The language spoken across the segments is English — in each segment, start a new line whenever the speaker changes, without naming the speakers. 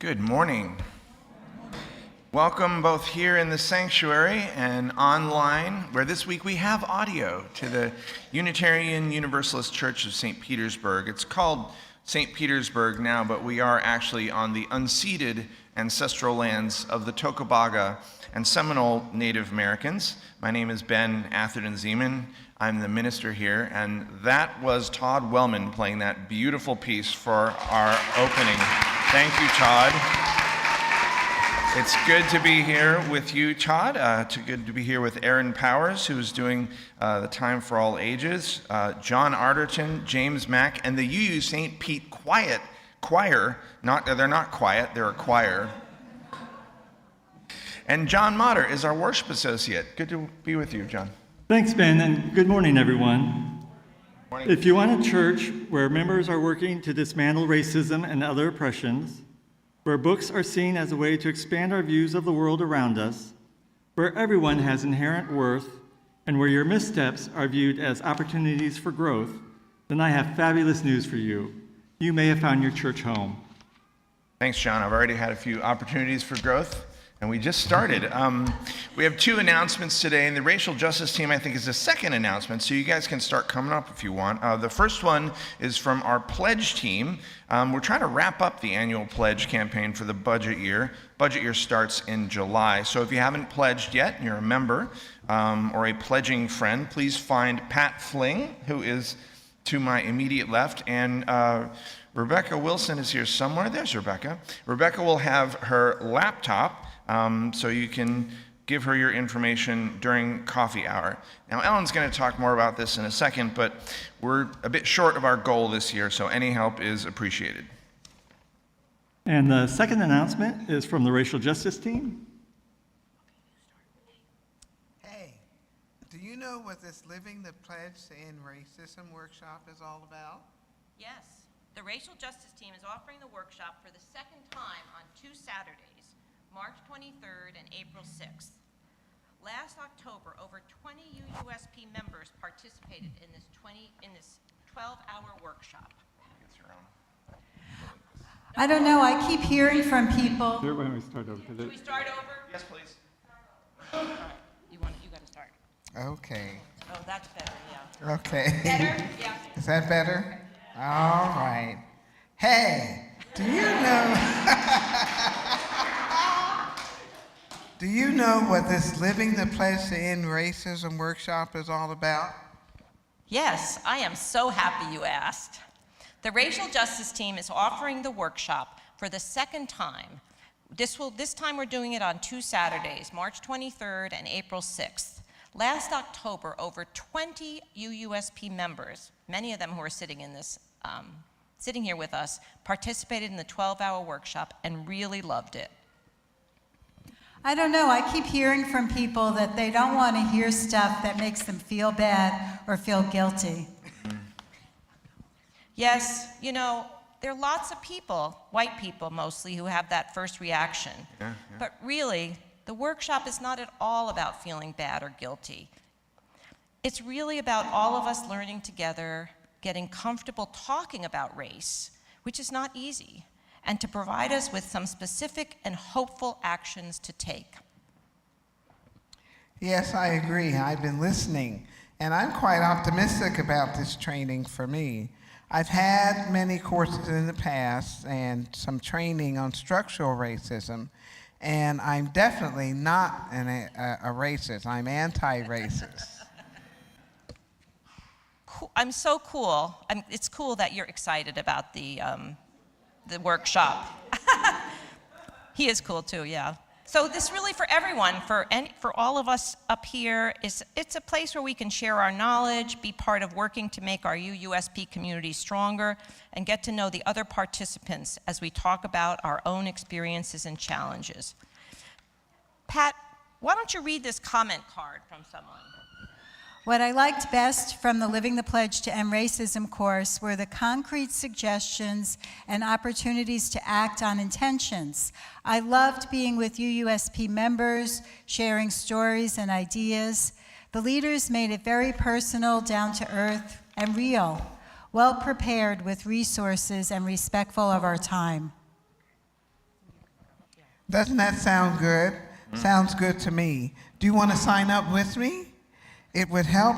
Good morning. Welcome both here in the sanctuary and online, where this week we have audio, to the Unitarian Universalist Church of St. Petersburg. It's called St. Petersburg now, but we are actually on the unceded ancestral lands of the Tocobaga and Seminole Native Americans. My name is Ben Atherton Zeman. I'm the minister here, and that was Todd Wellman playing that beautiful piece for our opening. Thank you, Todd. It's good to be here with you, Todd. Good to be here with Aaron Powers, who's doing the Time for All Ages, John Arterton, James Mack, and the UU St. Pete Choir. They're not quiet, they're a choir. And John Motter is our worship associate. Good to be with you, John.
Thanks, Ben, and good morning, everyone.
Morning.
If you want a church where members are working to dismantle racism and other oppressions, where books are seen as a way to expand our views of the world around us, where everyone has inherent worth, and where your missteps are viewed as opportunities for growth, then I have fabulous news for you. You may have found your church home.
Thanks, John. I've already had a few opportunities for growth, and we just started. We have two announcements today, and the racial justice team, I think, is the second announcement, so you guys can start coming up if you want. The first one is from our pledge team. We're trying to wrap up the annual pledge campaign for the budget year. Budget year starts in July, so if you haven't pledged yet, and you're a member or a pledging friend, please find Pat Fling, who is to my immediate left, and Rebecca Wilson is here somewhere. There's Rebecca. Rebecca will have her laptop, so you can give her your information during coffee hour. Now, Ellen's going to talk more about this in a second, but we're a bit short of our goal this year, so any help is appreciated.
And the second announcement is from the racial justice team.
Hey, do you know what this Living the Pledge to End Racism workshop is all about?
Yes, the racial justice team is offering the workshop for the second time on 2 Saturdays, March 23rd and April 6th. Last October, over 20 UUSP members participated in this 12-hour workshop.
I don't know, I keep hearing from people.
Why don't we start over?
Should we start over?
Yes, please.
You got to start.
Okay.
Oh, that's better, yeah.
Okay.
Better? Yeah.
Is that better? All right. Hey, do you know what this Living the Pledge to End Racism workshop is all about?
Yes, I am so happy you asked. The racial justice team is offering the workshop for the second time. This time we're doing it on 2 Saturdays, March 23rd and April 6th. Last October, over 20 UUSP members, many of them who are sitting here with us, participated in the 12-hour workshop and really loved it.
I don't know, I keep hearing from people that they don't want to hear stuff that makes them feel bad or feel guilty.
Yes, there are lots of people, white people mostly, who have that first reaction.
Yeah.
But really, the workshop is not at all about feeling bad or guilty. It's really about all of us learning together, getting comfortable talking about race, which is not easy, and to provide us with some specific and hopeful actions to take.
Yes, I agree. I've been listening, and I'm quite optimistic about this training for me. I've had many courses in the past and some training on structural racism, and I'm definitely not a racist. I'm anti-racist.
I'm so cool. It's cool that you're excited about the workshop. He is cool too, yeah. So this really for everyone, for all of us up here, it's a place where we can share our knowledge, be part of working to make our UUSP community stronger, and get to know the other participants as we talk about our own experiences and challenges. Pat, why don't you read this comment card from someone?
What I liked best from the Living the Pledge to End Racism course were the concrete suggestions and opportunities to act on intentions. I loved being with UUSP members, sharing stories and ideas. The leaders made it very personal, down to earth, and real, well prepared with resources and respectful of our time.
Doesn't that sound good? Sounds good to me. Do you want to sign up with me? It would help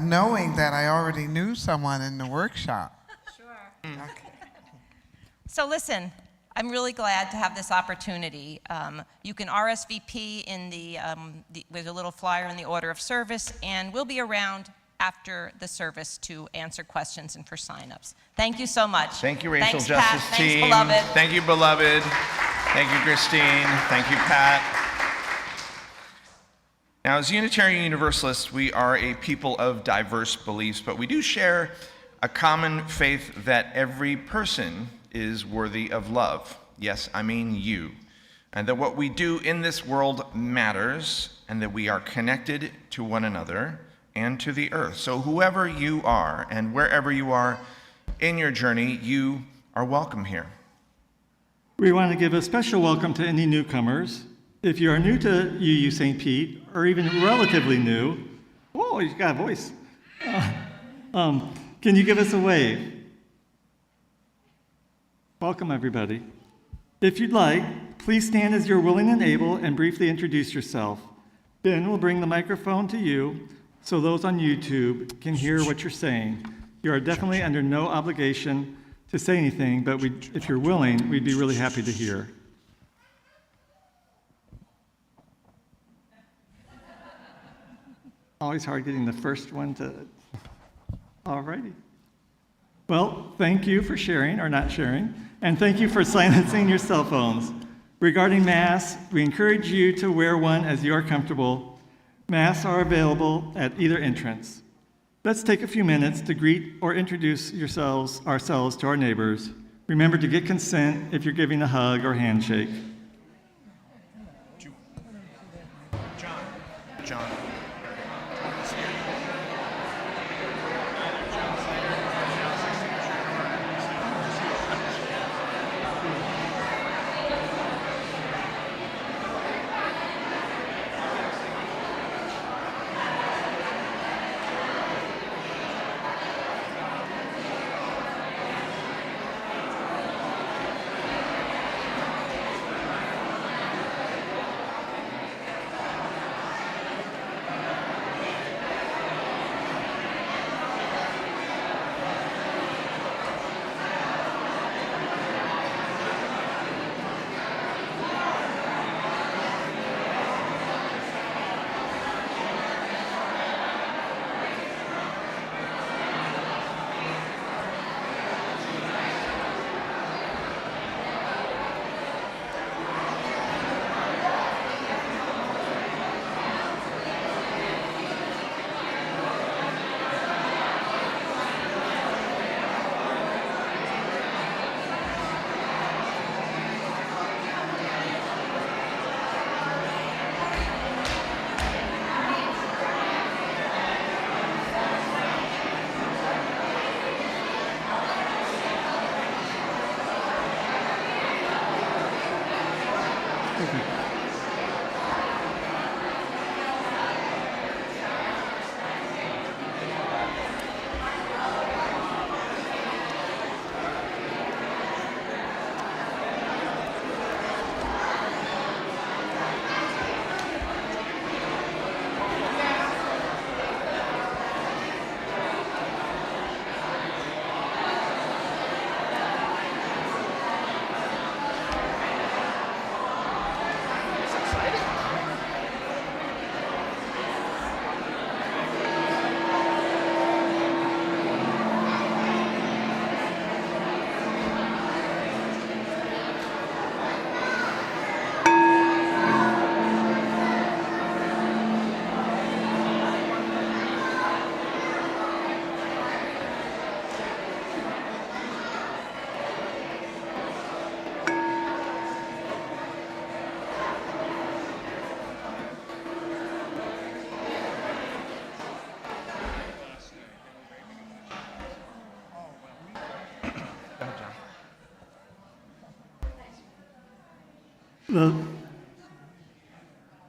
knowing that I already knew someone in the workshop.
Sure. So listen, I'm really glad to have this opportunity. You can RSVP in there's a little flyer in the order of service, and we'll be around after the service to answer questions and for signups. Thank you so much.
Thank you, Racial
Thanks,
Justice
Pat.
Team.
Thanks, beloved.
Thank you, beloved. Thank you, Christine. Thank you, Pat. Now, as Unitarian Universalists, we are a people of diverse beliefs, but we do share a common faith that every person is worthy of love. Yes, I mean you. And that what we do in this world matters, and that we are connected to one another and to the earth. So whoever you are and wherever you are in your journey, you are welcome here.
We want to give a special welcome to any newcomers. If you are new to UU St. Pete, or even relatively new, whoa, you got a voice. Can you give us a wave? Welcome, everybody. If you'd like, please stand as you're willing and able and briefly introduce yourself. Ben will bring the microphone to you so those on YouTube can hear what you're saying. You are definitely under no obligation to say anything, but if you're willing, we'd be really happy to hear. Always hard getting the first one to, all righty. Well, thank you for sharing or not sharing, and thank you for silencing your cell phones. Regarding masks, we encourage you to wear one as you are comfortable. Masks are available at either entrance. Let's take a few minutes to greet or introduce ourselves to our neighbors. Remember to get consent if you're giving a hug or handshake.
John.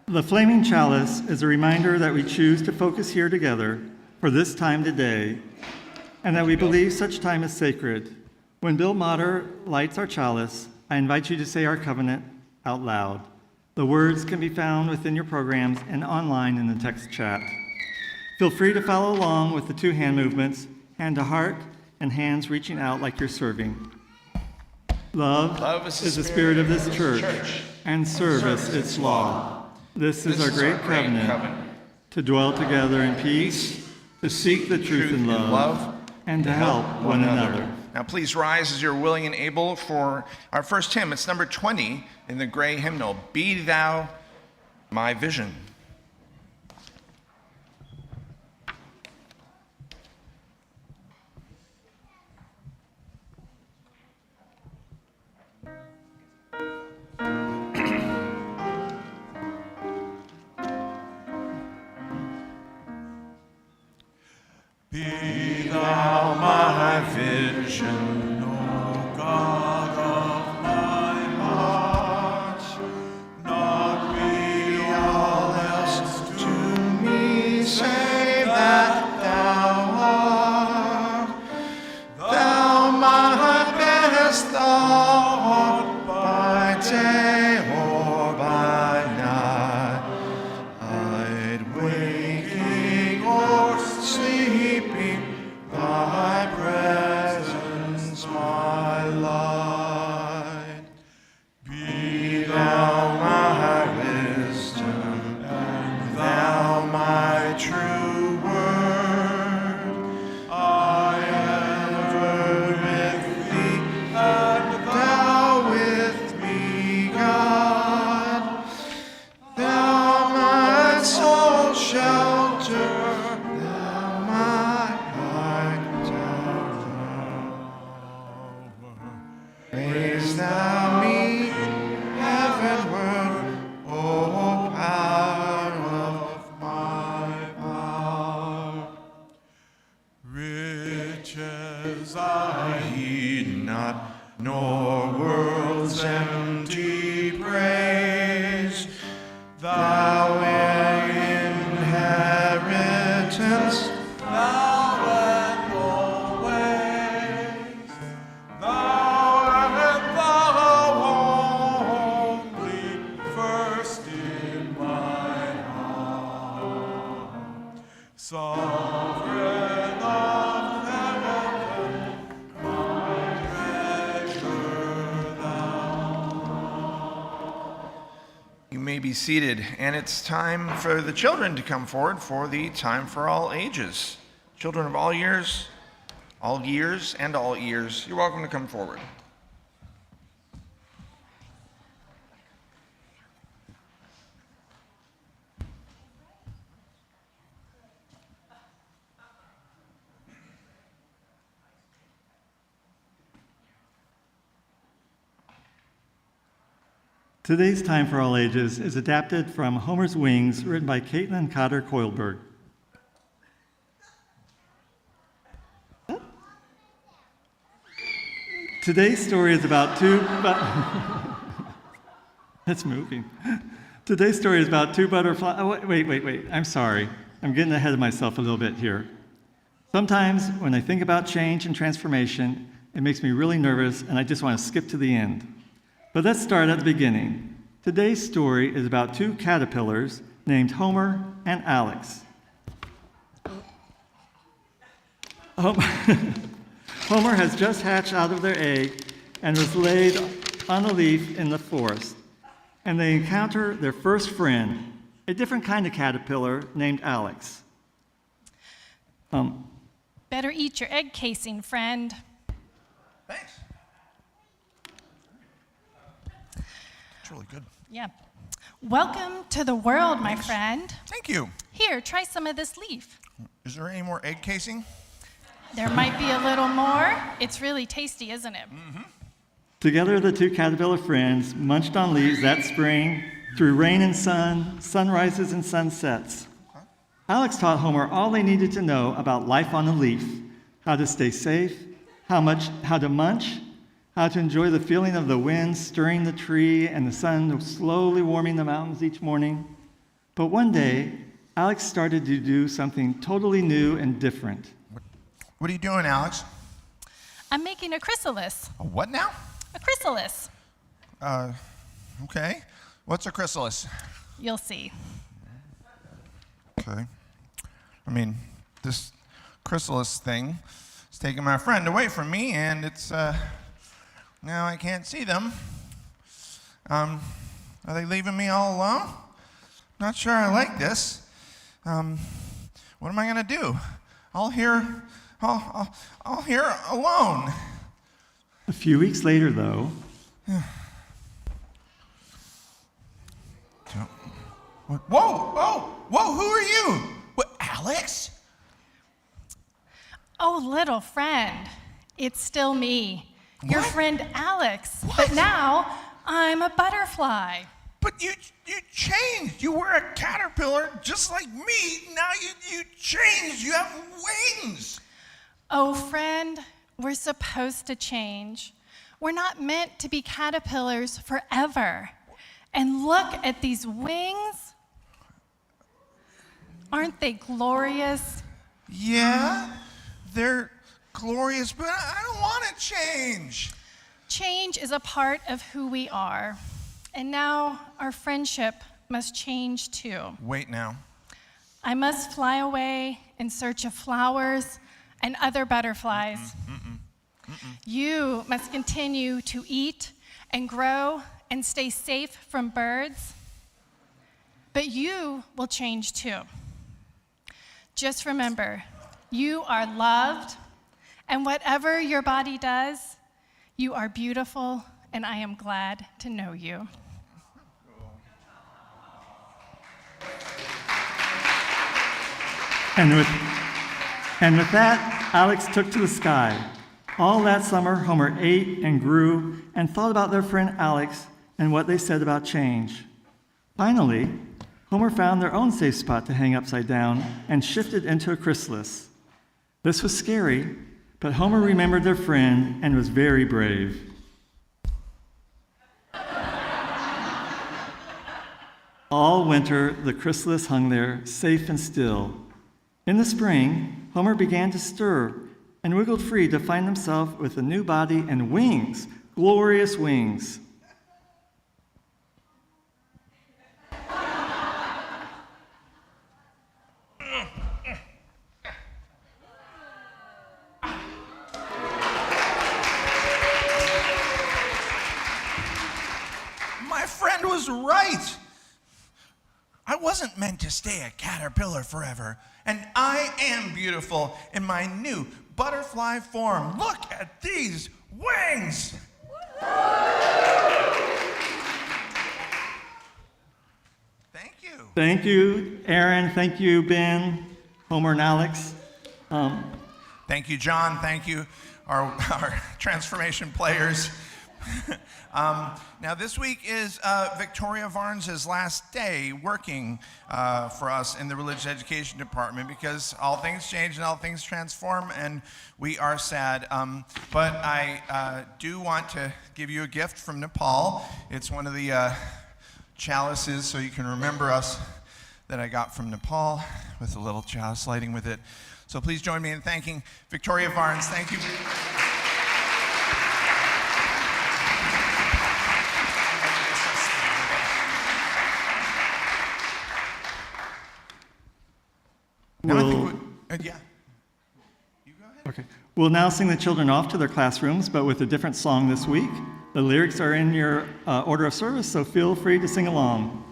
The flaming chalice is a reminder that we choose to focus here together for this time today, and that we believe such time is sacred. When Bill Motter lights our chalice, I invite you to say our covenant out loud. The words can be found within your programs and online in the text chat. Feel free to follow along with the two hand movements, hand to heart and hands reaching out like you're serving. Love is the spirit of this church, and service its law. This is our great covenant, to dwell together in peace, to seek the truth in love, and to help one another.
Now please rise as you're willing and able for our first hymn. It's number 20 in the gray hymnal, Be Thou My Vision.
Be thou my vision, O God of my heart, not be all else to me, save that thou art. Thou my best thought by day or by night, I'd waking or sleeping, thy presence my light. Be thou my wisdom, and thou my true word. I ever with thee, and thou with me, God. Thou my soul shelter, thou my high tower. Raise thou me heavenward, O power of my power. Riches I heed not, nor world's empty praise. Thou inheritance, thou and always, thou and thou only, first in my heart. Sovereign of heaven, my treasure thou.
You may be seated, and it's time for the children to come forward for the Time for All Ages. Children of all years, and all ears, you're welcome to come forward.
Today's Time for All Ages is adapted from Homer's Wings, written by Caitlin Cotter Koilberg. Today's story is about It's moving. Today's story is about two butterflies. Oh, wait. I'm sorry. I'm getting ahead of myself a little bit here. Sometimes when I think about change and transformation, it makes me really nervous and I just want to skip to the end. But let's start at the beginning. Today's story is about two caterpillars named Homer and Alex. Homer has just hatched out of their egg and was laid on a leaf in the forest. And they encounter their first friend, a different kind of caterpillar named Alex.
Better eat your egg casing, friend.
Thanks. It's really good.
Yeah. Welcome to the world, my friend.
Thank you.
Here, try some of this leaf.
Is there any more egg casing?
There might be a little more. It's really tasty, isn't it?
Mm-hmm.
Together, the two caterpillar friends munched on leaves that spring through rain and sun, sunrises and sunsets. Alex taught Homer all they needed to know about life on a leaf, how to stay safe, how to munch, how to enjoy the feeling of the wind stirring the tree and the sun slowly warming the mountains each morning. But one day, Alex started to do something totally new and different.
What are you doing, Alex?
I'm making a chrysalis.
A what now?
A chrysalis.
Okay. What's a chrysalis?
You'll see.
Okay. I mean, this chrysalis thing is taking my friend away from me, and it's, now I can't see them. Are they leaving me all alone? Not sure I like this. What am I gonna do? I'll hear alone.
A few weeks later, though,
Whoa, who are you? What, Alex?
Oh, little friend, it's still me, your
What?
friend Alex.
What?
But now I'm a butterfly.
But you changed. You were a caterpillar just like me. Now you changed. You have wings.
Oh, friend, we're supposed to change. We're not meant to be caterpillars forever. And look at these wings. Aren't they glorious?
Yeah, they're glorious, but I don't want to change.
Change is a part of who we are. And now our friendship must change too.
Wait now.
I must fly away in search of flowers and other butterflies. You must continue to eat and grow and stay safe from birds. But you will change too. Just remember, you are loved, and whatever your body does, you are beautiful, and I am glad to know you.
and with that, Alex took to the sky. All that summer, Homer ate and grew and thought about their friend Alex and what they said about change. Finally, Homer found their own safe spot to hang upside down and shifted into a chrysalis. This was scary, but Homer remembered their friend and was very brave. All winter, the chrysalis hung there, safe and still. In the spring, Homer began to stir and wiggled free to find himself with a new body and wings, glorious wings.
My friend was right. I wasn't meant to stay a caterpillar forever, and I am beautiful in my new butterfly form. Look at these wings. Thank you.
Thank you, Aaron. Thank you, Ben, Homer, and Alex.
Thank you, John. Thank you, our transformation players. Now, this week is Victoria Varnes' last day working for us in the religious education department because all things change and all things transform, and we are sad. But I do want to give you a gift from Nepal. It's one of the chalices, so you can remember us, that I got from Nepal with a little chalice lighting with it. So please join me in thanking Victoria Varnes. Thank you. Now I think yeah. You go ahead.
Okay. We'll now sing the children off to their classrooms, but with a different song this week. The lyrics are in your order of service, so feel free to sing along.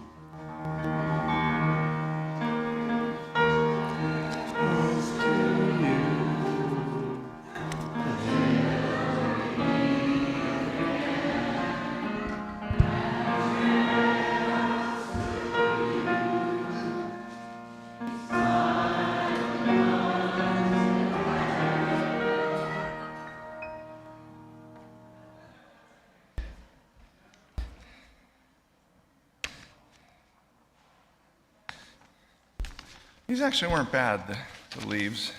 These actually weren't bad, the leaves.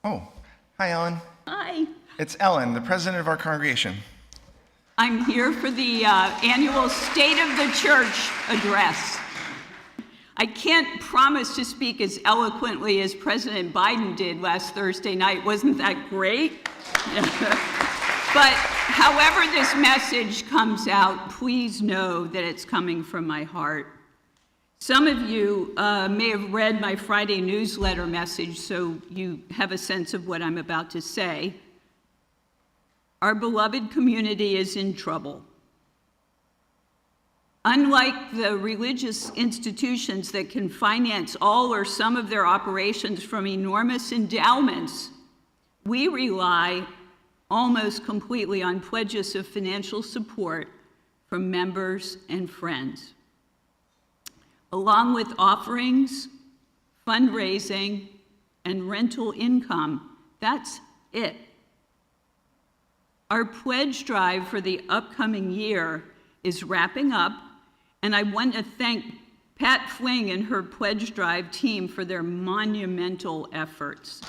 Oh, hi, Ellen.
Hi,
It's Ellen, the president of our congregation.
I'm here for the annual State of the Church address. I can't promise to speak as eloquently as President Biden did last Thursday night. Wasn't that great? But however this message comes out, please know that it's coming from my heart. Some of you may have read my Friday newsletter message, so you have a sense of what I'm about to say. Our beloved community is in trouble. Unlike the religious institutions that can finance all or some of their operations from enormous endowments, we rely almost completely on pledges of financial support from members and friends. Along with offerings, fundraising, and rental income, that's it. Our pledge drive for the upcoming year is wrapping up, and I want to thank Pat Fling and her pledge drive team for their monumental efforts.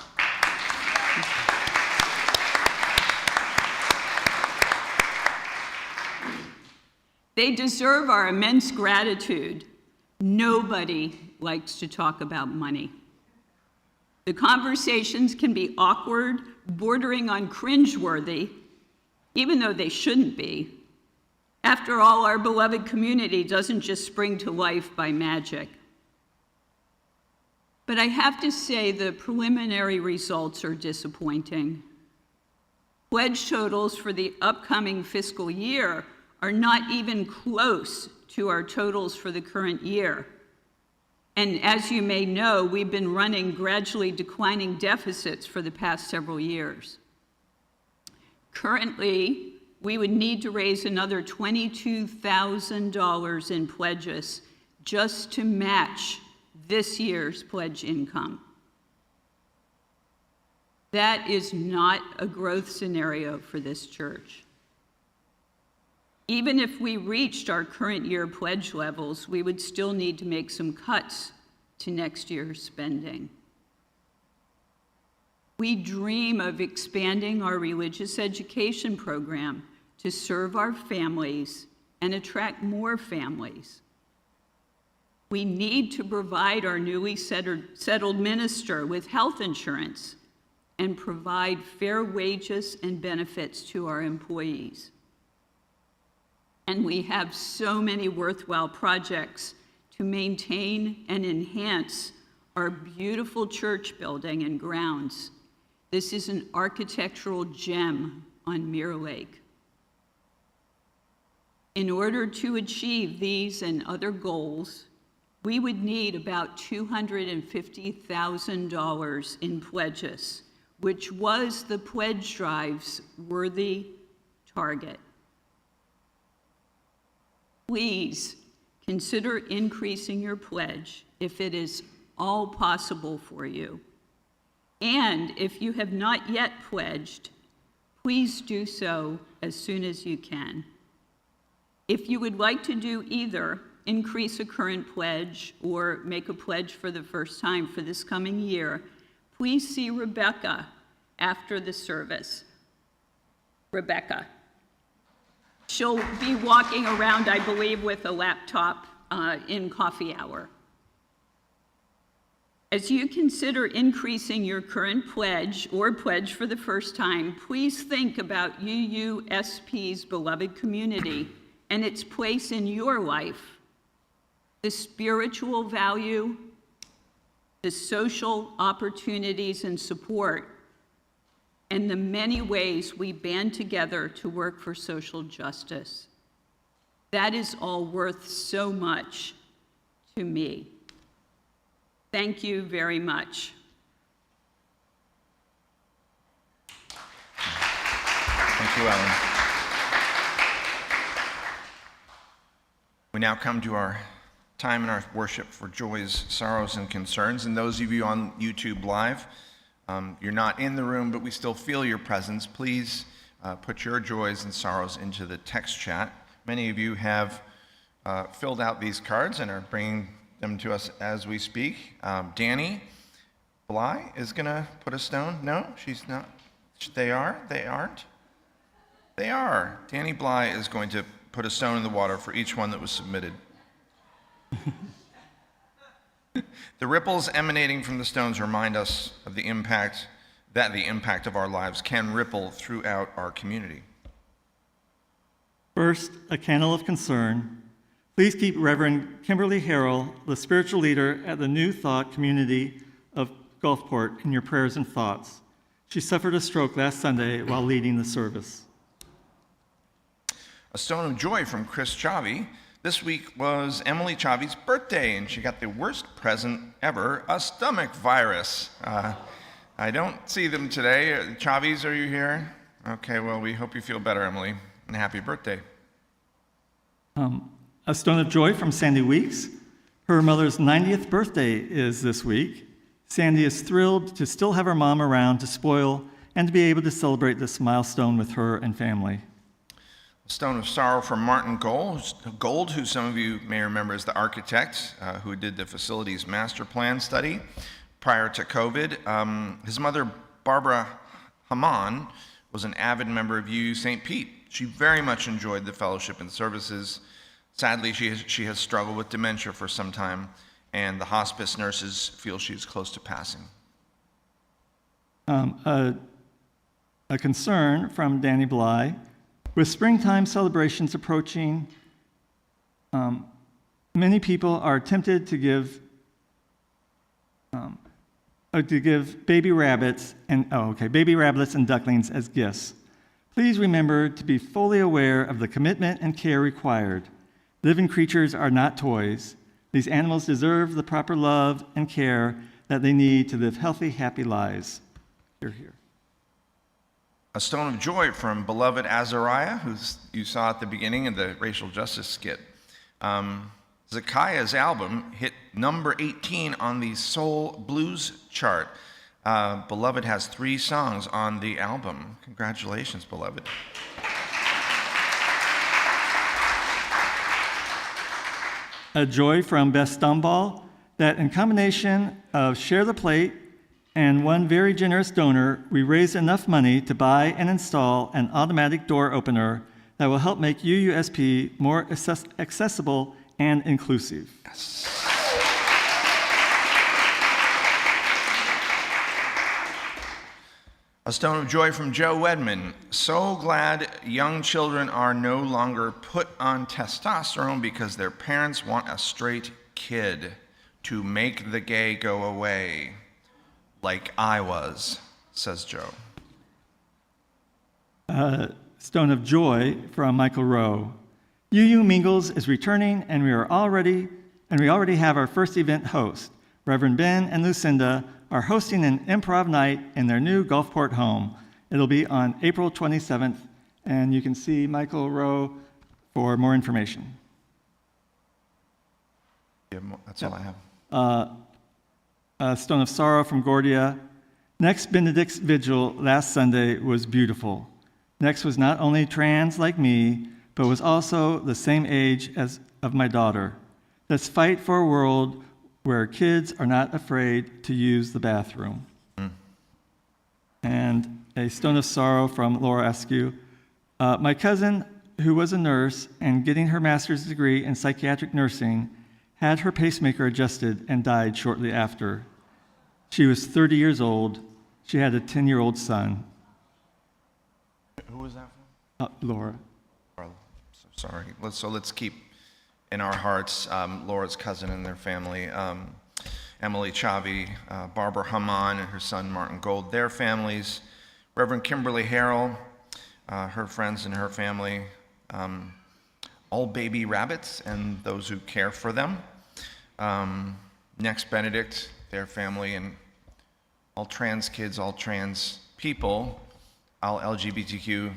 They deserve our immense gratitude. Nobody likes to talk about money. The conversations can be awkward, bordering on cringeworthy, even though they shouldn't be. After all, our beloved community doesn't just spring to life by magic. But I have to say the preliminary results are disappointing. Pledge totals for the upcoming fiscal year are not even close to our totals for the current year. And as you may know, we've been running gradually declining deficits for the past several years. Currently, we would need to raise another $22,000 in pledges just to match this year's pledge income. That is not a growth scenario for this church. Even if we reached our current year pledge levels, we would still need to make some cuts to next year's spending. We dream of expanding our religious education program to serve our families and attract more families. We need to provide our newly settled minister with health insurance and provide fair wages and benefits to our employees. And we have so many worthwhile projects to maintain and enhance our beautiful church building and grounds. This is an architectural gem on Mirror Lake. In order to achieve these and other goals, we would need about $250,000 in pledges, which was the pledge drive's worthy target. Please consider increasing your pledge if it is all possible for you. And if you have not yet pledged, please do so as soon as you can. If you would like to do either, increase a current pledge or make a pledge for the first time for this coming year, please see Rebecca after the service. Rebecca. She'll be walking around, I believe, with a laptop in coffee hour. As you consider increasing your current pledge or pledge for the first time, please think about UUSP's beloved community and its place in your life, the spiritual value, the social opportunities and support, and the many ways we band together to work for social justice. That is all worth so much to me. Thank you very much.
Thank you, Ellen. We now come to our time in our worship for joys, sorrows, and concerns. And those of you on YouTube Live, you're not in the room, but we still feel your presence. Please put your joys and sorrows into the text chat. Many of you have filled out these cards and are bringing them to us as we speak. Danny Bly is going to put a stone. No, she's not. They are? They aren't? They are. Danny Bly is going to put a stone in the water for each one that was submitted. The ripples emanating from the stones remind us of the impact of our lives can ripple throughout our community.
First, a candle of concern. Please keep Reverend Kimberly Harrell, the spiritual leader at the New Thought community of Gulfport, in your prayers and thoughts. She suffered a stroke last Sunday while leading the service.
A stone of joy from Chris Chavi. This week was Emily Chavi's birthday, and she got the worst present ever, a stomach virus. I don't see them today. Chavis, are you here? Okay, well, we hope you feel better, Emily, and happy birthday.
A stone of joy from Sandy Weeks. Her mother's 90th birthday is this week. Sandy is thrilled to still have her mom around to spoil and to be able to celebrate this milestone with her and family.
A stone of sorrow from Martin Gold, who some of you may remember as the architect who did the facilities master plan study prior to COVID. His mother, Barbara Haman, was an avid member of UU St. Pete. She very much enjoyed the fellowship and services. Sadly, she has struggled with dementia for some time, and the hospice nurses feel she's close to passing.
A concern from Danny Bly. With springtime celebrations approaching, many people are tempted to give baby rabbits and ducklings as gifts. Please remember to be fully aware of the commitment and care required. Living creatures are not toys. These animals deserve the proper love and care that they need to live healthy, happy lives. Hear, hear.
A stone of joy from beloved Azariah, who you saw at the beginning of the racial justice skit. Zechariah's album hit number 18 on the Soul Blues chart. Beloved has 3 songs on the album. Congratulations, Beloved.
A joy from Beth Stumball that in combination of Share the Plate and one very generous donor, we raised enough money to buy and install an automatic door opener that will help make UUSP more accessible and inclusive.
Yes. A stone of joy from Joe Wedman. So glad young children are no longer put on testosterone because their parents want a straight kid to make the gay go away, like I was, says Joe.
Stone of joy from Michael Rowe. UU Mingles is returning, and we already have our first event host. Reverend Ben and Lucinda are hosting an improv night in their new Gulfport home. It'll be on April 27th, and you can see Michael Rowe for more information.
That's all I have.
A stone of sorrow from Gordia. Next Benedict's vigil last Sunday was beautiful. Next was not only trans like me, but was also the same age as of my daughter. Let's fight for a world where kids are not afraid to use the bathroom. And a stone of sorrow from Laura Askew. My cousin, who was a nurse and getting her master's degree in psychiatric nursing, had her pacemaker adjusted and died shortly after. She was 30 years old. She had a 10-year-old son.
Who was that from?
Laura.
So sorry. Let's keep in our hearts Laura's cousin and their family, Emily Chavi, Barbara Haman and her son Martin Gold, their families, Reverend Kimberly Harrell, her friends and her family, all baby rabbits and those who care for them, Next Benedict, their family, and all trans kids, all trans people, all LGBTQIA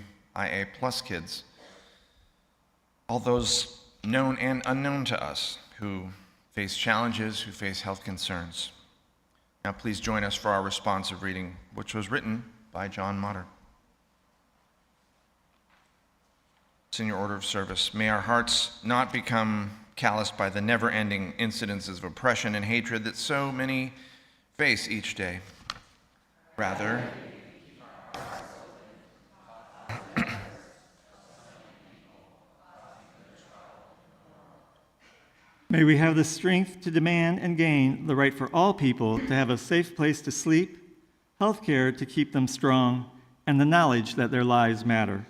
plus kids, all those known and unknown to us who face challenges, who face health concerns. Now please join us for our responsive reading, which was written by John Motter. It's in your order of service. May our hearts not become calloused by the never-ending incidences of oppression and hatred that so many face each day. Rather,
May we have the strength to demand and gain the right for all people to have a safe place to sleep, health care to keep them strong, and the knowledge that their lives matter.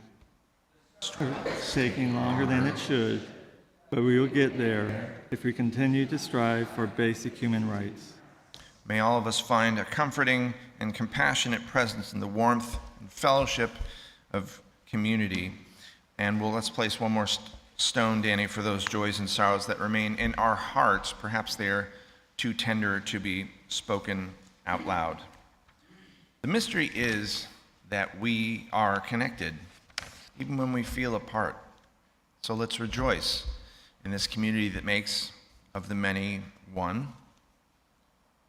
It's taking longer than it should, but we will get there if we continue to strive for basic human rights.
May all of us find a comforting and compassionate presence in the warmth and fellowship of community. And let's place one more stone, Danny, for those joys and sorrows that remain in our hearts. Perhaps they are too tender to be spoken out loud. The mystery is that we are connected, even when we feel apart. So let's rejoice in this community that makes of the many one.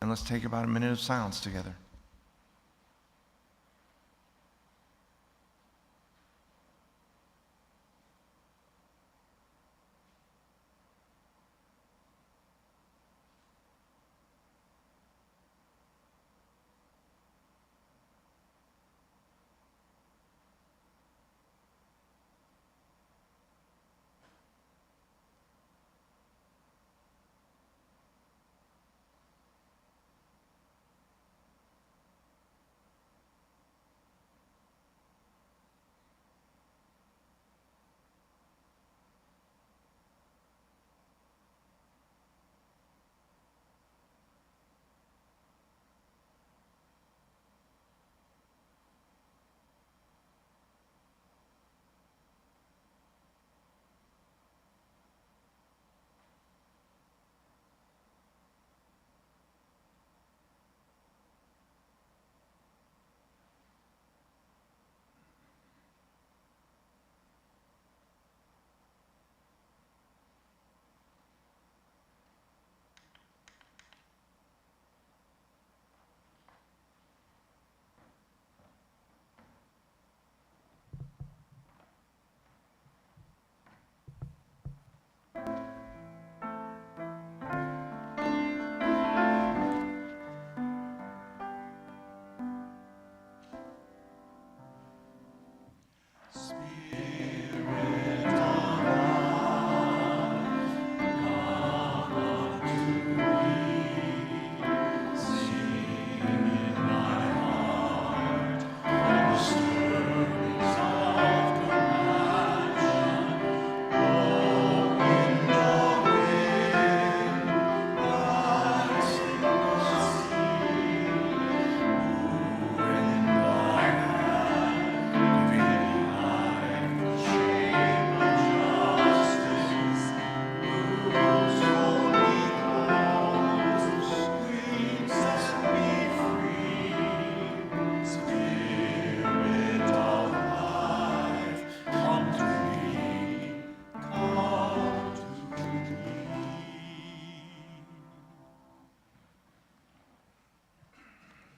And let's take about a minute of silence together.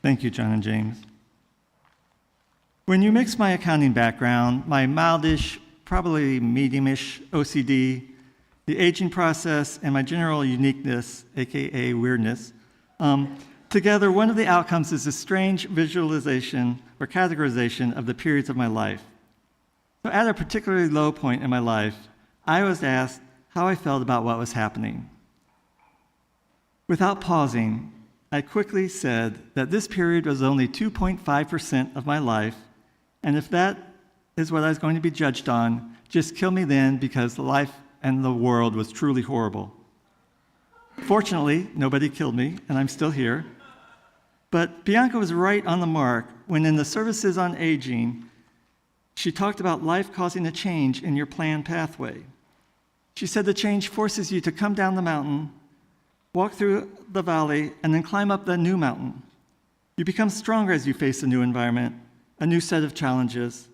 Thank you, John and James. When you mix my accounting background, my mildish, probably mediumish OCD, the aging process, and my general uniqueness, aka weirdness, together, one of the outcomes is a strange visualization or categorization of the periods of my life. So at a particularly low point in my life, I was asked how I felt about what was happening. Without pausing, I quickly said that this period was only 2.5% of my life, and if that is what I was going to be judged on, just kill me then, because the life and the world was truly horrible. Fortunately, nobody killed me, and I'm still here. But Bianca was right on the mark when in the services on aging, she talked about life causing a change in your planned pathway. She said the change forces you to come down the mountain, walk through the valley, and then climb up the new mountain. You become stronger as you face a new environment, a new set of challenges,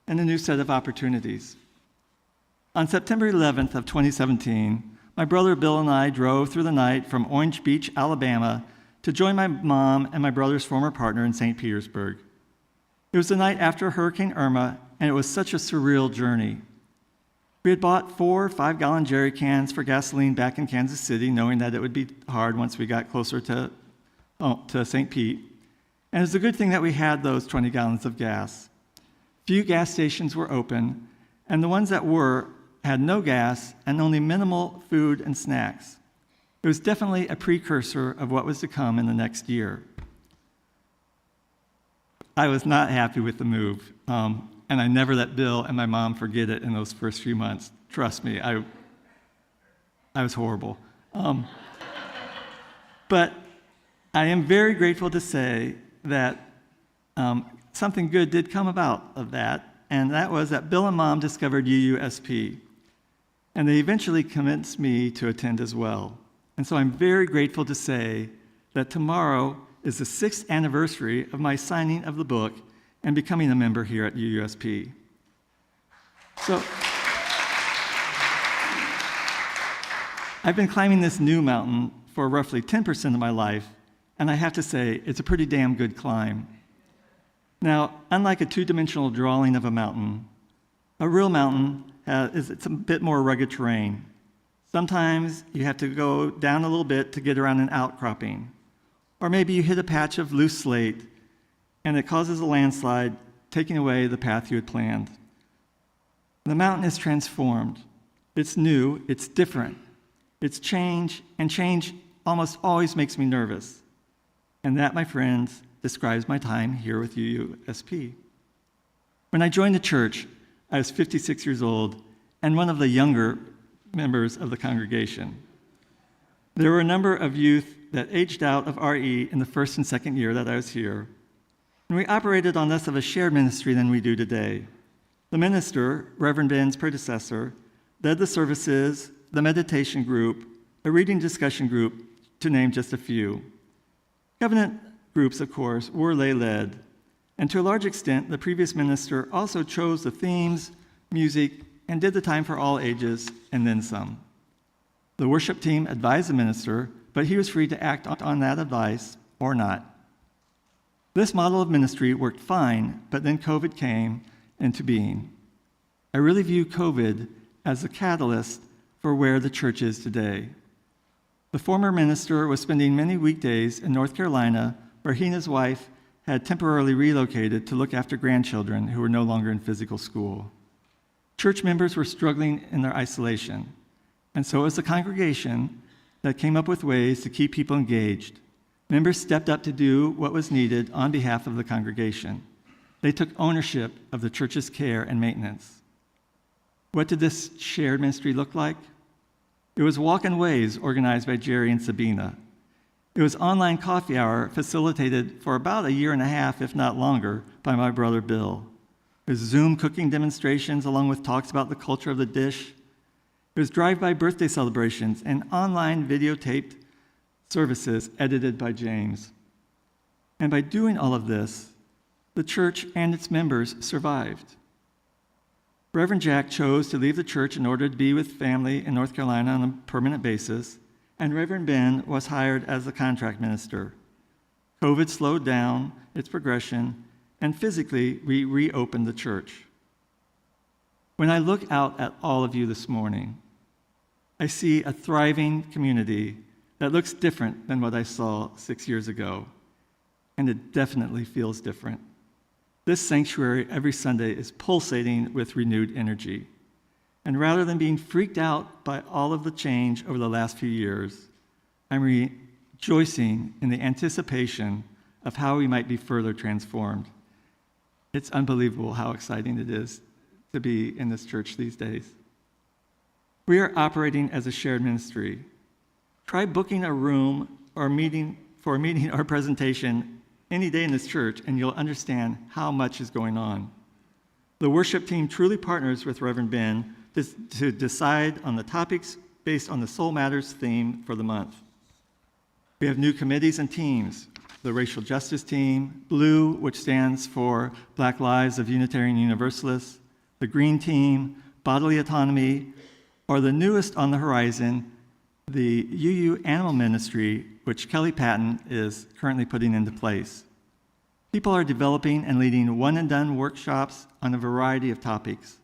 and a new set of opportunities. On September 11th of 2017, my brother Bill and I drove through the night from Orange Beach, Alabama, to join my mom and my brother's former partner in St. Petersburg. It was the night after Hurricane Irma, and it was such a surreal journey. We had bought 4 5-gallon jerry cans for gasoline back in Kansas City, knowing that it would be hard once we got closer to St. Pete. And it was a good thing that we had those 20 gallons of gas. Few gas stations were open, and the ones that were had no gas and only minimal food and snacks. It was definitely a precursor of what was to come in the next year. I was not happy with the move, and I never let Bill and my mom forget it in those first few months. Trust me, I was horrible. But I am very grateful to say that something good did come about of that, and that was that Bill and Mom discovered UUSP, and they eventually convinced me to attend as well. And so I'm very grateful to say that tomorrow is the 6th anniversary of my signing of the book and becoming a member here at UUSP. So I've been climbing this new mountain for roughly 10% of my life, and I have to say, it's a pretty damn good climb. Now, unlike a two-dimensional drawing of a mountain, a real mountain it's a bit more rugged terrain. Sometimes you have to go down a little bit to get around an outcropping. Or maybe you hit a patch of loose slate, and it causes a landslide, taking away the path you had planned. The mountain is transformed. It's new, it's different. It's change, and change almost always makes me nervous. And that, my friends, describes my time here with UUSP. When I joined the church, I was 56 years old and one of the younger members of the congregation. There were a number of youth that aged out of RE in the first and second year that I was here, and we operated on less of a shared ministry than we do today. The minister, Reverend Ben's predecessor, led the services, the meditation group, a reading discussion group, to name just a few. Covenant groups, of course, were lay-led, and to a large extent, the previous minister also chose the themes, music, and did the time for all ages, and then some. The worship team advised the minister, but he was free to act on that advice or not. This model of ministry worked fine, but then COVID came into being. I really view COVID as a catalyst for where the church is today. The former minister was spending many weekdays in North Carolina, where he and his wife had temporarily relocated to look after grandchildren who were no longer in physical school. Church members were struggling in their isolation, and so it was the congregation that came up with ways to keep people engaged. Members stepped up to do what was needed on behalf of the congregation. They took ownership of the church's care and maintenance. What did this shared ministry look like? It was walk-in ways organized by Jerry and Sabina. It was online coffee hour facilitated for about a year and a half, if not longer, by my brother Bill. It was Zoom cooking demonstrations along with talks about the culture of the dish. It was drive-by birthday celebrations and online videotaped services edited by James. And by doing all of this, the church and its members survived. Reverend Jack chose to leave the church in order to be with family in North Carolina on a permanent basis, and Reverend Ben was hired as the contract minister. COVID slowed down its progression, and physically, we reopened the church. When I look out at all of you this morning, I see a thriving community that looks different than what I saw 6 years ago, and it definitely feels different. This sanctuary every Sunday is pulsating with renewed energy. And rather than being freaked out by all of the change over the last few years, I'm rejoicing in the anticipation of how we might be further transformed. It's unbelievable how exciting it is to be in this church these days. We are operating as a shared ministry. Try booking a room or meeting or presentation any day in this church, and you'll understand how much is going on. The worship team truly partners with Reverend Ben to decide on the topics based on the Soul Matters theme for the month. We have new committees and teams: the Racial Justice Team, Blue, which stands for Black Lives of Unitarian Universalists, the Green Team, Bodily Autonomy, or the newest on the horizon, the UU Animal Ministry, which Kelly Patton is currently putting into place. People are developing and leading one-and-done workshops on a variety of topics,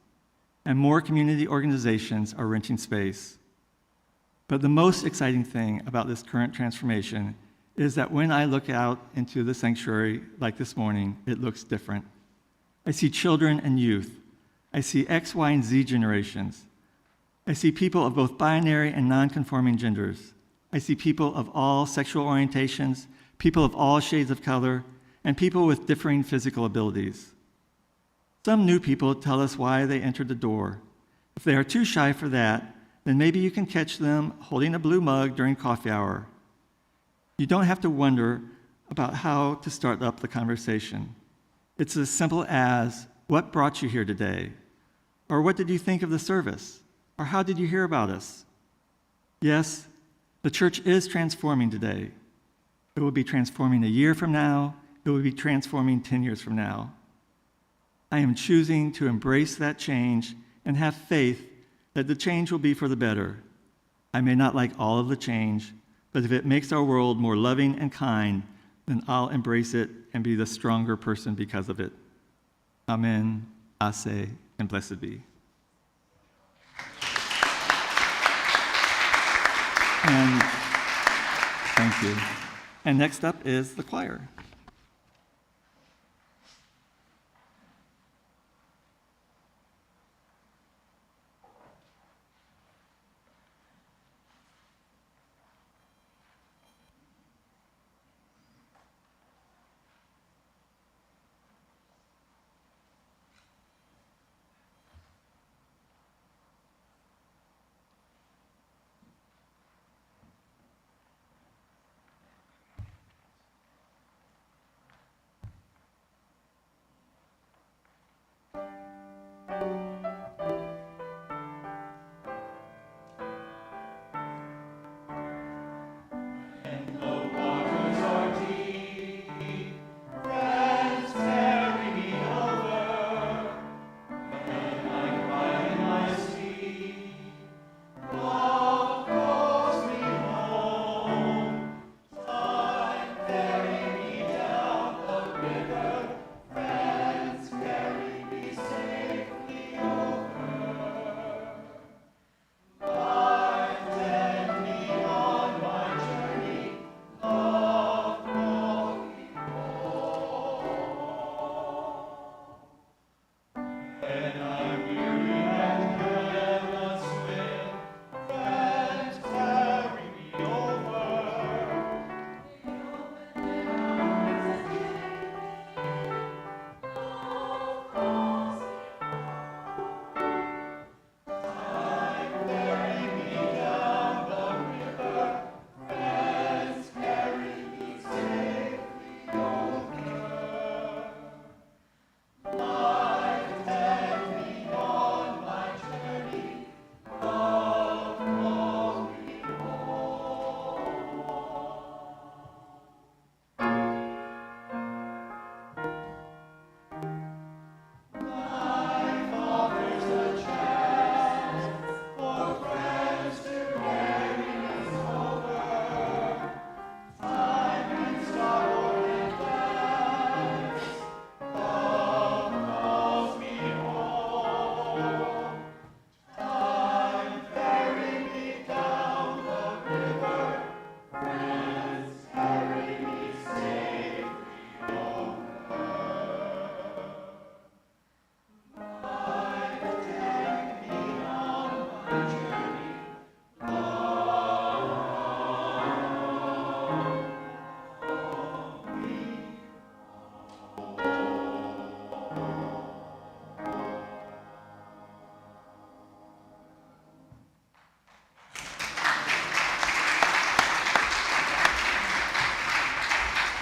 and more community organizations are renting space. But the most exciting thing about this current transformation is that when I look out into the sanctuary like this morning, it looks different. I see children and youth. I see X, Y, and Z generations. I see people of both binary and non-conforming genders. I see people of all sexual orientations, people of all shades of color, and people with differing physical abilities. Some new people tell us why they entered the door. If they are too shy for that, then maybe you can catch them holding a blue mug during coffee hour. You don't have to wonder about how to start up the conversation. It's as simple as, what brought you here today? Or what did you think of the service? Or how did you hear about us? Yes, the church is transforming today. It will be transforming a year from now. It will be transforming 10 years from now. I am choosing to embrace that change and have faith that the change will be for the better. I may not like all of the change, but if it makes our world more loving and kind, then I'll embrace it and be the stronger person because of it. Amen, Ase, and blessed be. And thank you. And next up is the choir.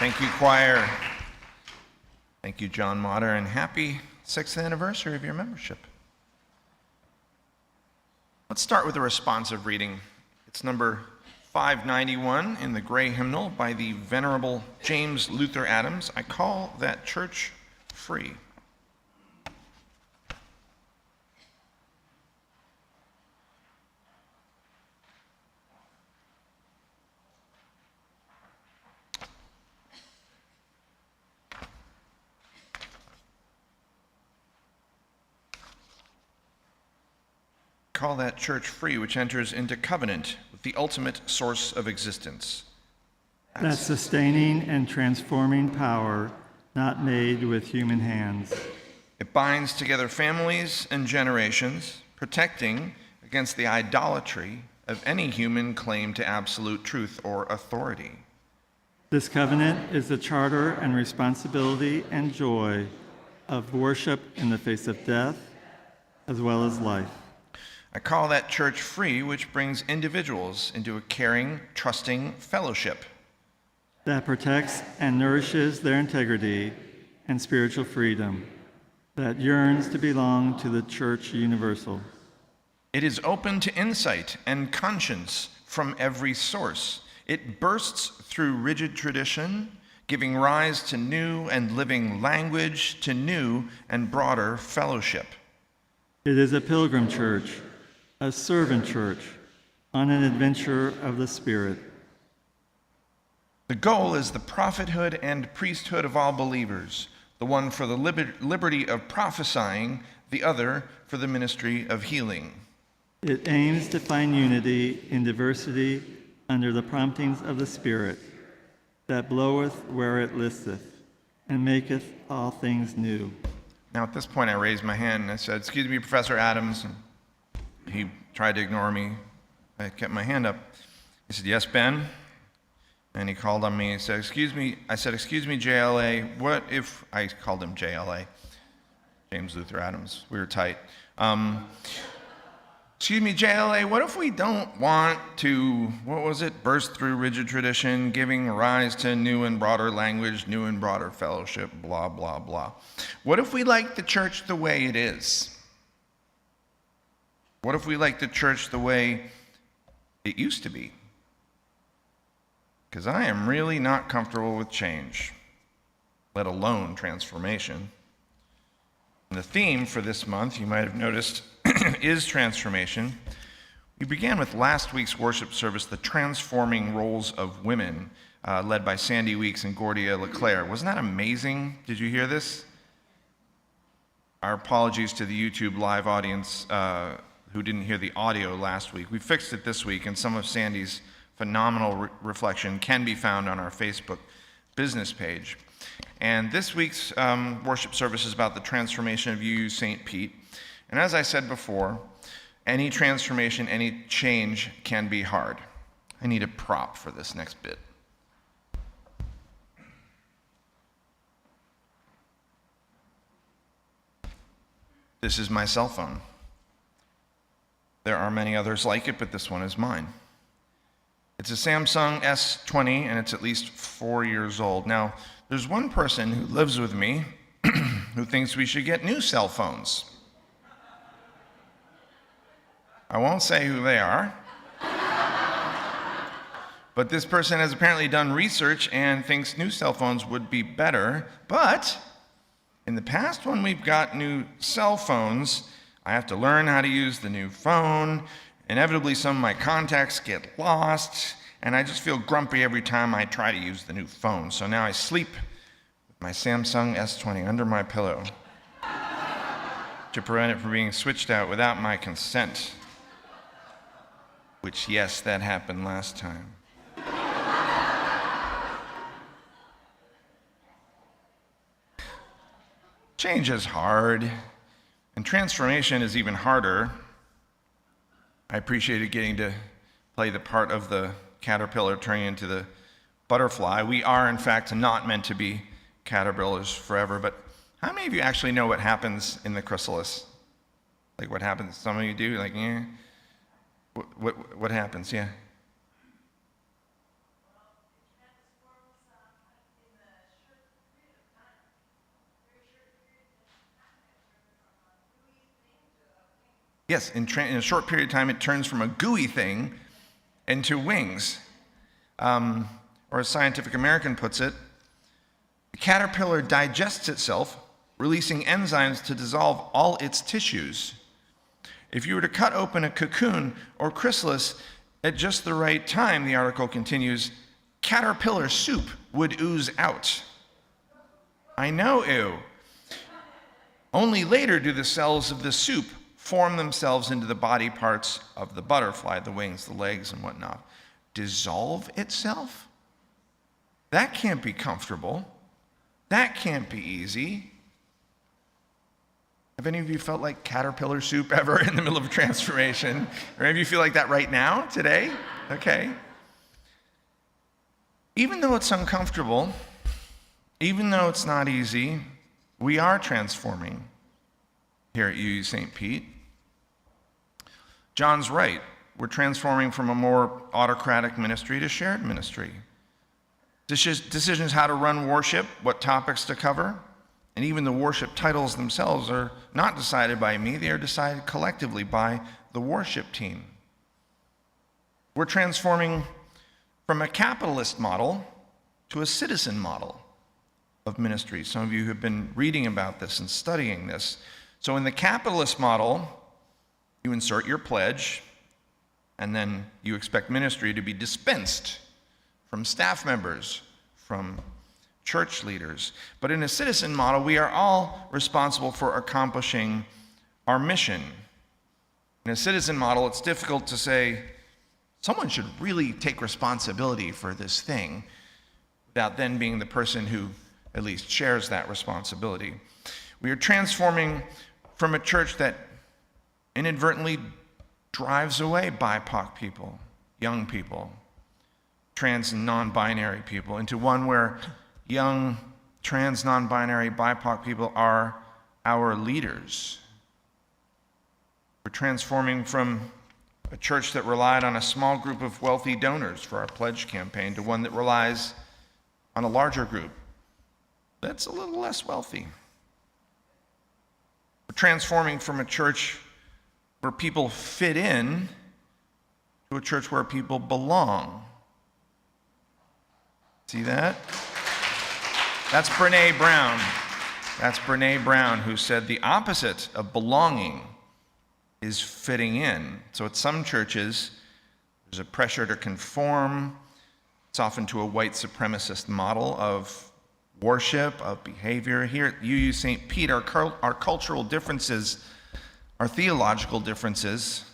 Thank you, choir. Thank you, John Motter, and happy 6th anniversary of your membership. Let's start with a responsive reading. It's number 591 in the Gray Hymnal by the Venerable James Luther Adams. I call that church free. Call that church free, which enters into covenant with the ultimate source of existence.
That sustaining and transforming power not made with human hands.
It binds together families and generations, protecting against the idolatry of any human claim to absolute truth or authority.
This covenant is the charter and responsibility and joy of worship in the face of death as well as life.
I call that church free, which brings individuals into a caring, trusting fellowship.
That protects and nourishes their integrity and spiritual freedom, that yearns to belong to the Church Universal.
It is open to insight and conscience from every source. It bursts through rigid tradition, giving rise to new and living language, to new and broader fellowship.
It is a pilgrim church, a servant church, on an adventure of the Spirit.
The goal is the prophethood and priesthood of all believers, the one for the liberty of prophesying, the other for the ministry of healing.
It aims to find unity in diversity under the promptings of the Spirit, that bloweth where it listeth, and maketh all things new.
Now, at this point, I raised my hand and I said, "Excuse me, Professor Adams." And he tried to ignore me. I kept my hand up. He said, "Yes, Ben?" And he called on me and said, "Excuse me." I said, "Excuse me, JLA, what if," I called him JLA, James Luther Adams. We were tight. "Excuse me, JLA, what if we don't want to, burst through rigid tradition, giving rise to new and broader language, new and broader fellowship, blah, blah, blah. What if we like the church the way it is? What if we like the church the way it used to be? Because I am really not comfortable with change, let alone transformation." And the theme for this month, you might have noticed, is transformation. We began with last week's worship service, The Transforming Roles of Women, led by Sandy Weeks and Gordia LeClaire. Wasn't that amazing? Did you hear this? Our apologies to the YouTube live audience who didn't hear the audio last week. We fixed it this week, and some of Sandy's phenomenal reflection can be found on our Facebook business page. And this week's worship service is about the transformation of UU St. Pete. And as I said before, any transformation, any change can be hard. I need a prop for this next bit. This is my cell phone. There are many others like it, but this one is mine. It's a Samsung S20, and it's at least 4 years old. Now, there's one person who lives with me who thinks we should get new cell phones. I won't say who they are, but this person has apparently done research and thinks new cell phones would be better. But in the past, when we've got new cell phones, I have to learn how to use the new phone. Inevitably, some of my contacts get lost, and I just feel grumpy every time I try to use the new phone. So now I sleep with my Samsung S20 under my pillow to prevent it from being switched out without my consent. Which, yes, that happened last time. Change is hard, and transformation is even harder. I appreciated getting to play the part of the caterpillar turning into the butterfly. We are, in fact, not meant to be caterpillars forever, but how many of you actually know what happens in the chrysalis? Like what happens? Some of you do, like, yeah. What happens? Yeah. Yes, in a short period of time, it turns from a gooey thing into wings. Or as Scientific American puts it, the caterpillar digests itself, releasing enzymes to dissolve all its tissues. If you were to cut open a cocoon or chrysalis at just the right time, the article continues, caterpillar soup would ooze out. I know, ew. Only later do the cells of the soup form themselves into the body parts of the butterfly, the wings, the legs, and whatnot. Dissolve itself? That can't be comfortable. That can't be easy. Have any of you felt like caterpillar soup ever in the middle of a transformation? Or any of you feel like that right now, today? Okay. Even though it's uncomfortable, even though it's not easy, we are transforming here at UU St. Pete. John's right. We're transforming from a more autocratic ministry to shared ministry. Decisions how to run worship, what topics to cover, and even the worship titles themselves are not decided by me, they are decided collectively by the worship team. We're transforming from a capitalist model to a citizen model of ministry. Some of you have been reading about this and studying this. So in the capitalist model, you insert your pledge, and then you expect ministry to be dispensed from staff members, from church leaders. But in a citizen model, we are all responsible for accomplishing our mission. In a citizen model, it's difficult to say, someone should really take responsibility for this thing, without then being the person who at least shares that responsibility. We are transforming from a church that inadvertently drives away BIPOC people, young people, trans and non-binary people, into one where young, trans, non-binary, BIPOC people are our leaders. We're transforming from a church that relied on a small group of wealthy donors for our pledge campaign to one that relies on a larger group that's a little less wealthy. We're transforming from a church where people fit in to a church where people belong. See that? That's Brene Brown. That's Brene Brown, who said the opposite of belonging is fitting in. So at some churches, there's a pressure to conform. It's often to a white supremacist model of worship, of behavior. Here at UU St. Pete, our cultural differences, our theological differences,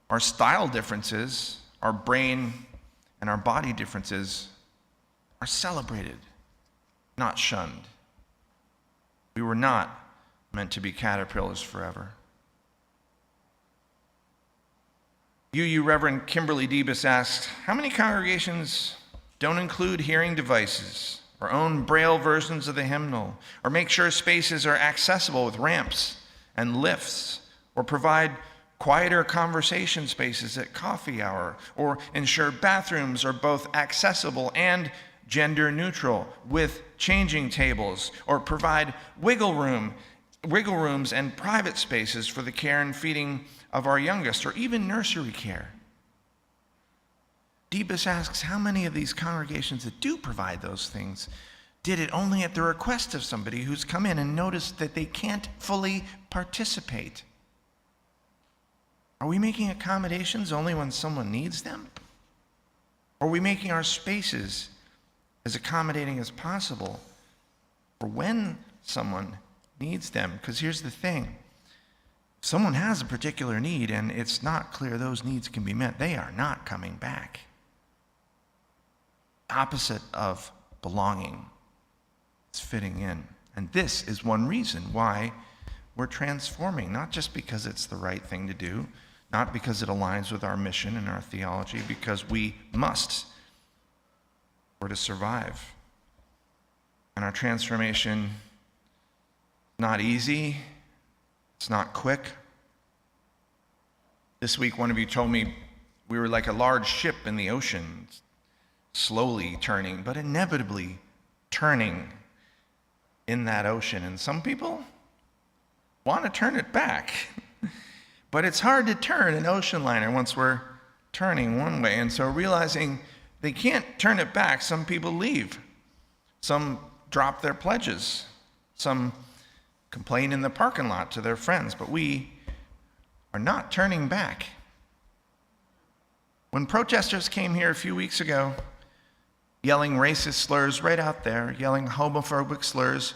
our style differences, our brain and our body differences are celebrated, not shunned. We were not meant to be caterpillars forever. UU Reverend Kimberly Debus asked, how many congregations don't include hearing devices or own braille versions of the hymnal, or make sure spaces are accessible with ramps and lifts, or provide quieter conversation spaces at coffee hour, or ensure bathrooms are both accessible and gender neutral with changing tables, or provide wiggle rooms and private spaces for the care and feeding of our youngest, or even nursery care. Debus asks, how many of these congregations that do provide those things did it only at the request of somebody who's come in and noticed that they can't fully participate? Are we making accommodations only when someone needs them? Or are we making our spaces as accommodating as possible for when someone needs them? Because here's the thing. If someone has a particular need and it's not clear those needs can be met, they are not coming back. Opposite of belonging is fitting in. And this is one reason why we're transforming, not just because it's the right thing to do, not because it aligns with our mission and our theology, because we must, or to survive. And our transformation is not easy, it's not quick. This week, one of you told me we were like a large ship in the ocean, slowly turning, but inevitably turning in that ocean. And some people want to turn it back. But it's hard to turn an ocean liner once we're turning one way. And so realizing they can't turn it back, some people leave. Some drop their pledges. Some complain in the parking lot to their friends. But we are not turning back. When protesters came here a few weeks ago, yelling racist slurs right out there, yelling homophobic slurs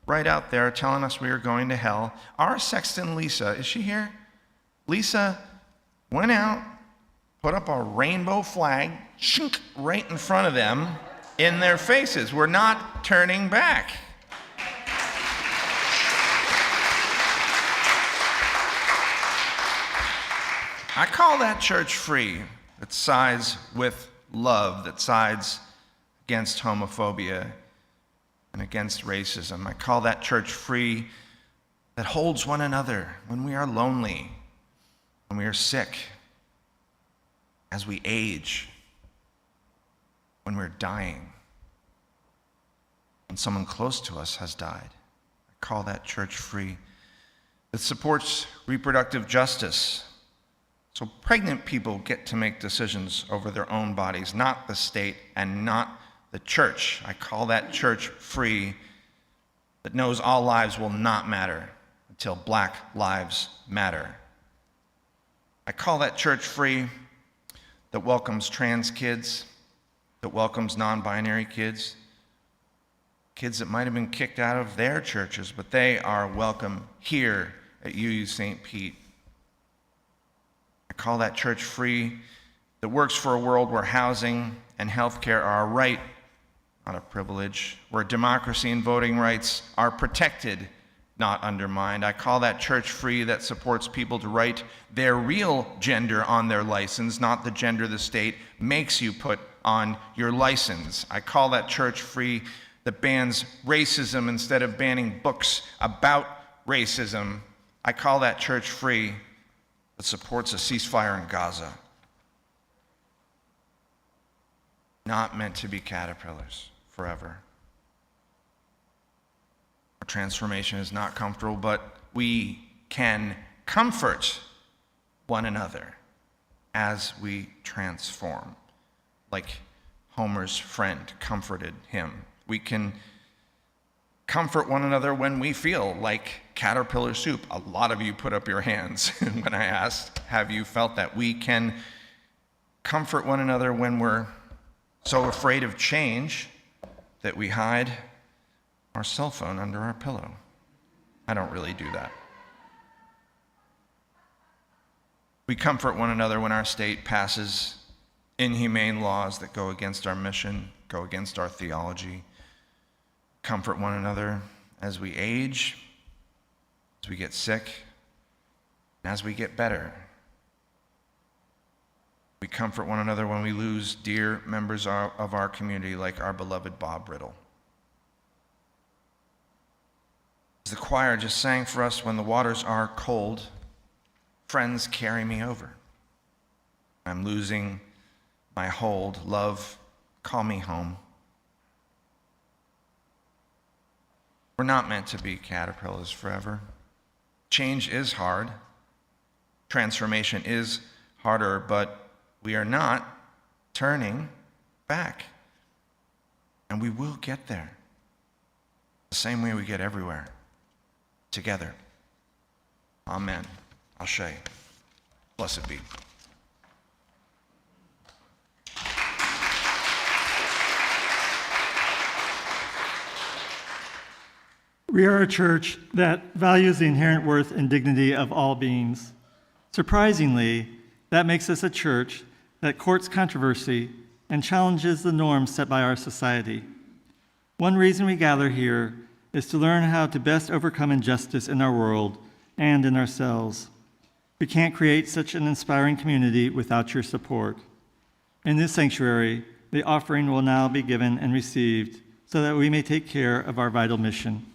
right out there, telling us we were going to hell, our sexton Lisa, is she here? Lisa went out, put up a rainbow flag, shink, right in front of them, in their faces. We're not turning back. I call that church free, that sides with love, that sides against homophobia and against racism. I call that church free, that holds one another when we are lonely, when we are sick, as we age, when we're dying, when someone close to us has died. I call that church free, that supports reproductive justice. So pregnant people get to make decisions over their own bodies, not the state and not the church. I call that church free, that knows all lives will not matter until Black lives matter. I call that church free, that welcomes trans kids, that welcomes non-binary kids, kids that might have been kicked out of their churches, but they are welcome here at UU St. Pete. I call that church free, that works for a world where housing and healthcare are a right, not a privilege, where democracy and voting rights are protected, not undermined. I call that church free, that supports people to write their real gender on their license, not the gender the state makes you put on your license. I call that church free, that bans racism instead of banning books about racism. I call that church free, that supports a ceasefire in Gaza. Not meant to be caterpillars forever. Our transformation is not comfortable, but we can comfort one another as we transform, like Homer's friend comforted him. We can comfort one another when we feel like caterpillar soup. A lot of you put up your hands when I asked, have you felt that? We can comfort one another when we're so afraid of change that we hide our cell phone under our pillow. I don't really do that. We comfort one another when our state passes inhumane laws that go against our mission, go against our theology. Comfort one another as we age, as we get sick, and as we get better. We comfort one another when we lose dear members of our community, like our beloved Bob Riddle. As the choir just sang for us, when the waters are cold, friends carry me over. I'm losing my hold. Love, call me home. We're not meant to be caterpillars forever. Change is hard. Transformation is harder, but we are not turning back. And we will get there. The same way we get everywhere. Together. Amen. Ashe. Blessed be.
We are a church that values the inherent worth and dignity of all beings. Surprisingly, that makes us a church that courts controversy and challenges the norms set by our society. One reason we gather here is to learn how to best overcome injustice in our world and in ourselves. We can't create such an inspiring community without your support. In this sanctuary, the offering will now be given and received so that we may take care of our vital mission.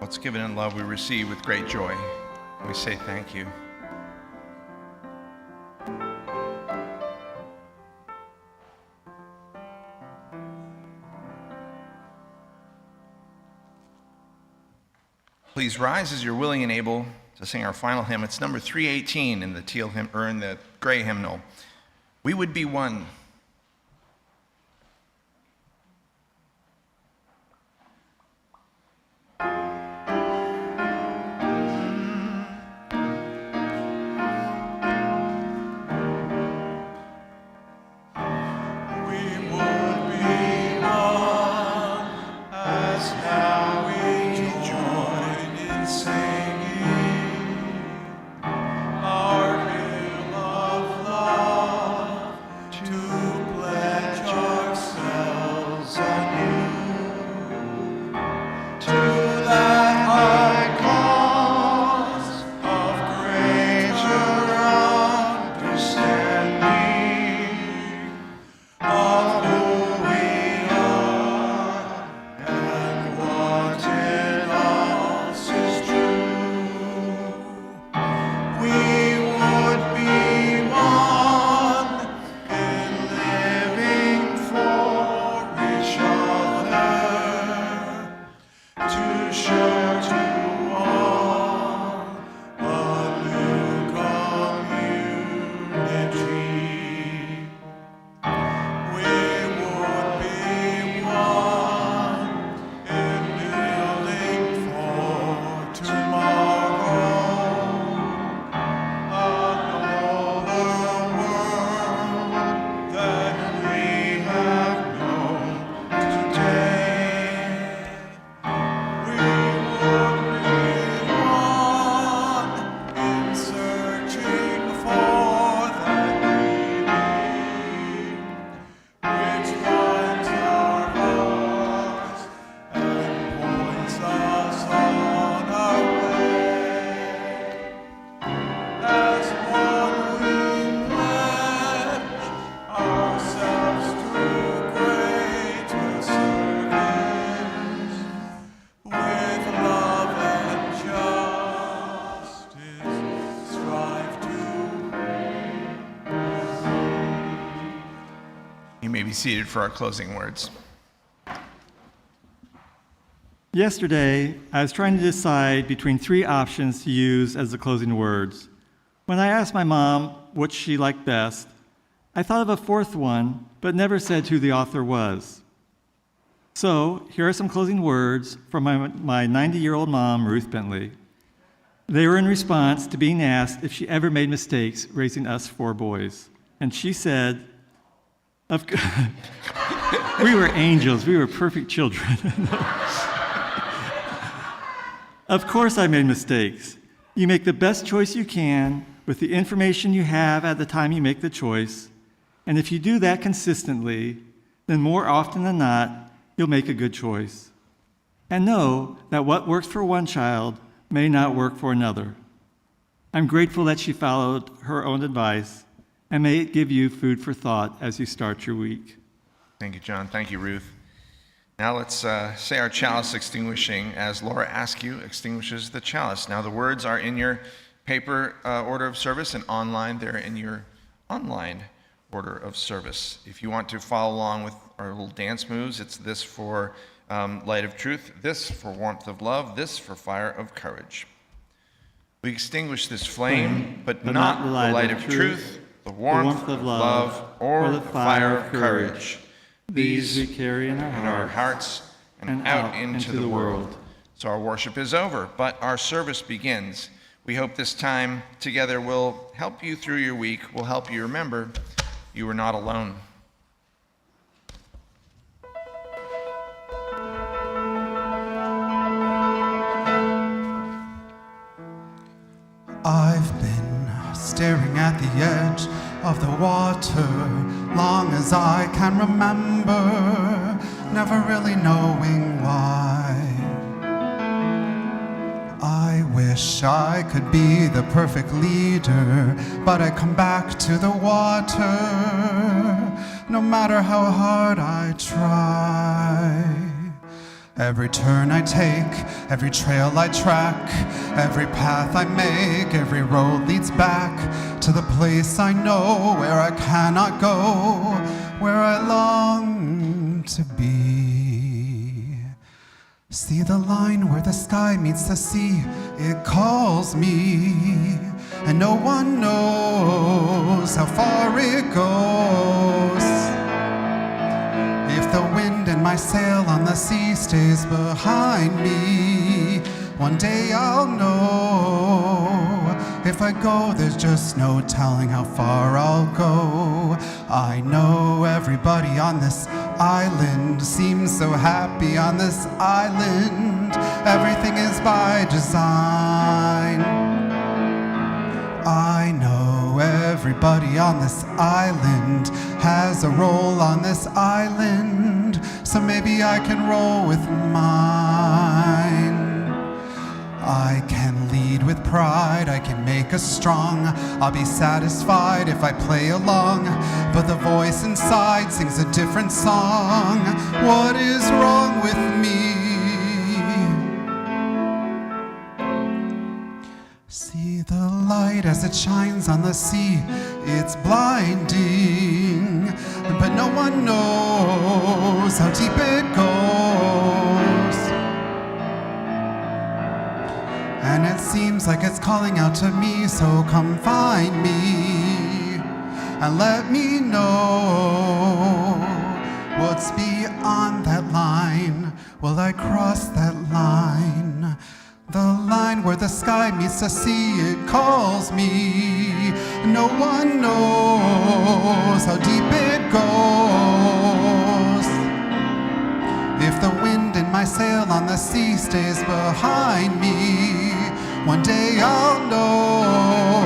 What's given in love we receive with great joy. We say thank you. Please rise as you're willing and able to sing our final hymn. It's number 318 in the teal hymn, or in the gray hymnal. We would be one. Be seated for our closing words.
Yesterday, I was trying to decide between 3 options to use as the closing words. When I asked my mom what she liked best, I thought of a 4th one, but never said who the author was. So, here are some closing words from my 90-year-old mom, Ruth Bentley. They were in response to being asked if she ever made mistakes raising us 4 boys. And she said, we were angels. We were perfect children. Of course I made mistakes. You make the best choice you can with the information you have at the time you make the choice. And if you do that consistently, then more often than not, you'll make a good choice. And know that what works for one child may not work for another. I'm grateful that she followed her own advice, and may it give you food for thought as you start your week.
Thank you, John. Thank you, Ruth. Now let's say our chalice extinguishing as Laura Askew extinguishes the chalice. Now the words are in your paper order of service, and online they're in your online order of service. If you want to follow along with our little dance moves, it's this for light of truth, this for warmth of love, this for fire of courage. We extinguish this flame, but not the light of truth, the warmth of love, or the fire of courage.
These we carry in
our hearts and out into the world. So our worship is over, but our service begins. We hope this time together will help you through your week, will help you remember you are not alone.
I've been staring at the edge of the water long as I can remember, never really knowing why. I wish I could be the perfect leader, but I come back to the water, no matter how hard I try. Every turn I take, every trail I track, every path I make, every road leads back to the place I know where I cannot go, where I long to be. See the line where the sky meets the sea, it calls me, and no one knows how far it goes. If the wind in my sail on the sea stays behind me, one day I'll know. If I go, there's just no telling how far I'll go. I know everybody on this island seems so happy on this island. Everything is by design. I know everybody on this island has a role on this island, so maybe I can roll with mine. I can lead with pride, I can make us strong. I'll be satisfied if I play along, but the voice inside sings a different song. What is wrong with me? See the light as it shines on the sea, it's blinding, but no one knows how deep it goes. And it seems like it's calling out to me, so come find me and let me know what's beyond that line. Will I cross that line? The line where the sky meets the sea, it calls me. No one knows how deep it goes. If the wind in my sail on the sea stays behind me, one day I'll know.